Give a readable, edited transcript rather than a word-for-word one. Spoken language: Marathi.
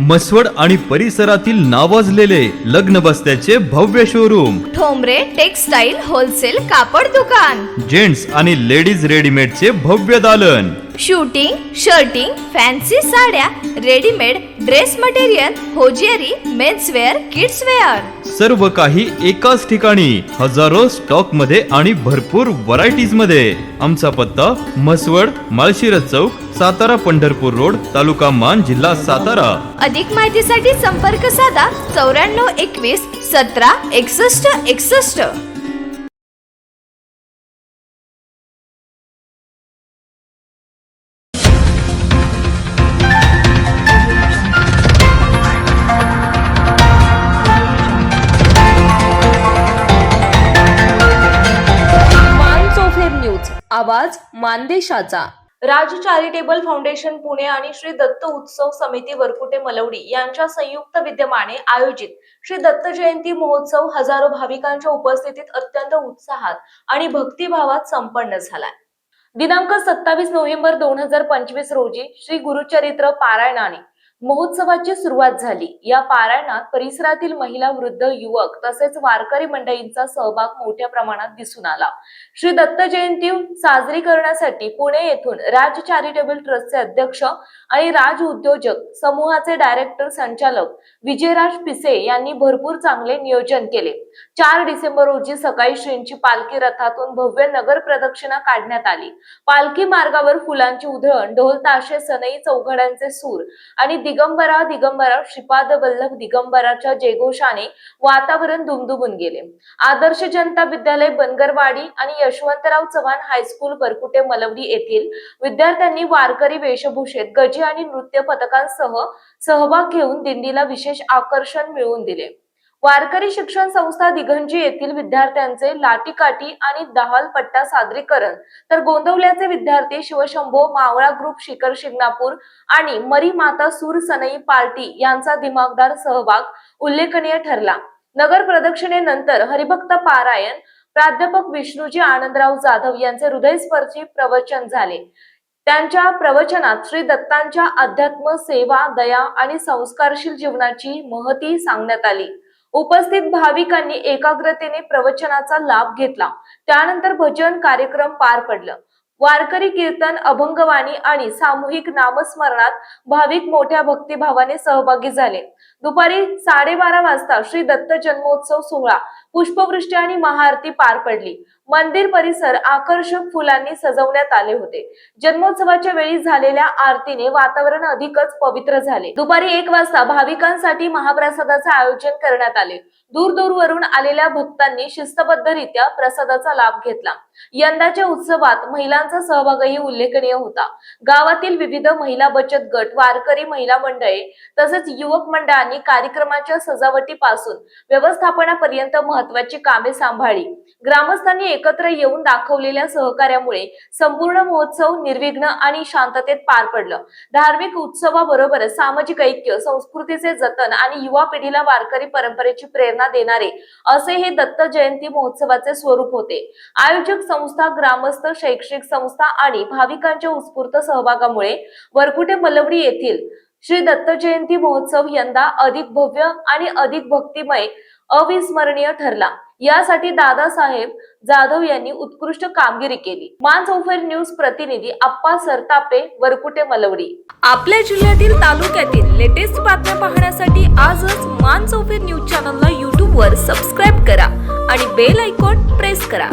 मसवड आणि परिसरातील नावाजलेले लग्न बस्त्याचे भव्य शोरूम, ठोंबरे टेक्सटाईल होलसेल कापड दुकान, जेंट्स आणि लेडीज रेडीमेडचे भव्य दालन, शूटिंग, शर्टिंग, फॅन्सी साड्या, readymade dress material, hosiery, menswear, kidswear, सर्व काही एकाच ठिकाणी, हजारो स्टॉक मध्ये आणि भरपूर व्हरायटीज मध्ये. आमचा पत्ता मसवड, माळशिरस चौक, सातारा पंढरपूर रोड, तालुका मान, जिल्हा सातारा. अधिक माहितीसाठी संपर्क साधा 9421 17 61 61. आवाज मानदेशाचा. राज चॅरिटेबल फाउंडेशन पुणे आणि श्री दत्त उत्सव समिती वरकुटे मलवडी यांच्या संयुक्त विद्यमाने आयोजित श्री दत्त जयंती महोत्सव हजारो भाविकांच्या उपस्थितीत अत्यंत उत्साहात आणि भक्तिभावात संपन्न झालाय. दिनांक 27 नोव्हेंबर 2025 रोजी श्री गुरुचरित्र पारायणाने महोत्सवाची सुरुवात झाली. या पारायणात परिसरातील महिला, वृद्ध, युवक तसेच वारकरी मंडळींचा सहभाग मोठ्या प्रमाणात दिसून आला. श्री दत्त जयंती साजरी करण्यासाठी पुणे येथून राज चॅरिटेबल ट्रस्टचे अध्यक्ष आणि राज उद्योजक समूहाचे डायरेक्टर संचालक विजयराज पिसे यांनी भरपूर चांगले नियोजन केले. 4 डिसेंबर रोजी सकाळी श्रींची पालखी रथातून भव्य नगर प्रदक्षिणा काढण्यात आली. पालखी मार्गावर फुलांची उधळण, ढोल ताशे, सनई, चौघड्यांचे सूर आणि दिगंबरा दिगंबरा श्रीपाद वल्लभ दिगंबराच्या जयघोषाने वातावरण दुमदुमून गेले. आदर्श जनता विद्यालय बनगरवाडी आणि यशवंतराव चव्हाण हायस्कूल वरकुटे मलवडी येथील विद्यार्थ्यांनी वारकरी वेशभूषेत गजे आणि नृत्य पथकांसह सहभाग घेऊन दिंडीला विशेष आकर्षण मिळवून दिले. वारकरी शिक्षण संस्था दिघंजी येथील विद्यार्थ्यांचे लाटीकाठी आणि दहालपट्टा सादरीकरण, तर गोंदवल्याचे विद्यार्थी शिवशंभो मावळा ग्रुप शिखर शिंगणापूर आणि मरी माता सूर सनई पार्टी यांचा दिमागदार सहभाग उल्लेखनीय ठरला. नगर प्रदक्षिणेनंतर हरिभक्त पारायण, प्राध्यापक विष्णूजी आनंदराव जाधव यांचे हृदयस्पर्शी प्रवचन झाले. त्यांच्या प्रवचनात श्री दत्तांच्या अध्यात्म, सेवा, दया आणि संस्कारशील जीवनाची महती सांगण्यात आली. उपस्थित भाविकांनी एकाग्रतेने प्रवचनाचा लाभ घेतला. त्यानंतर भजन कार्यक्रम पार पडला. वारकरी कीर्तन, अभंगवाणी आणि सामूहिक नामस्मरणात भाविक मोठ्या भक्तिभावाने सहभागी झाले. दुपारी 12:30 वाजता श्री दत्त जन्मोत्सव सोहळा, पुष्पवृष्टी आणि महाआरती पार पडली. मंदिर परिसर आकर्षक फुलांनी सजवण्यात आले होते. जन्मोत्सवाच्या वेळी झालेल्या आरतीने वातावरण अधिकच पवित्र झाले. दुपारी 1 वाजता भाविकांसाठी महाप्रसादाचे आयोजन करण्यात आले. दूरदूरवरून आलेल्या भक्तांनी शिस्तबद्धरित्या प्रसादाचा लाभ घेतला. यंदाच्या उत्सवात महिलांचा सहभागही उल्लेखनीय होता. गावातील विविध महिला बचत गट, वारकरी महिला मंडळे तसेच युवक मंडळांनी कार्यक्रमाच्या सजावटीपासून व्यवस्थापनापर्यंत महत्त्वाची कामे सांभाळली. ग्रामस्थांनी एकत्र येऊन दाखवलेल्या सहकार्यामुळे संपूर्ण महोत्सव निर्विघ्न आणि शांततेत पार पडलं. धार्मिक उत्सवाबरोबर सामाजिक ऐक्य, संस्कृतीचे जतन आणि युवा पिढीला वारकरी परंपरेची प्रेरणा देणारे असे हे दत्त जयंती महोत्सवाचे स्वरूप होते. आयोजक संस्था, ग्रामस्थ, शैक्षणिक संस्था आणि भाविकांच्या उत्स्फूर्त सहभागामुळे वरकुटे मलवडी येथील श्री दत्त जयंती महोत्सव यंदा अधिक भव्य आणि अधिक भक्तिमय, अविस्मरणीय ठरला. यासाठी दादासाहेब जाधव यांनी उत्कृष्ट कामगिरी केली. मानसोफर न्यूज प्रतिनिधी आप्पा सरतापे, वरकुटे मलवडी. आपल्या जिल्ह्यातील, तालुक्यातील लेटेस्ट बातम्या पाहण्यासाठी आजच मानसोफर न्यूज चॅनलला YouTube वर सबस्क्राईब करा आणि बेल आयकॉन प्रेस करा.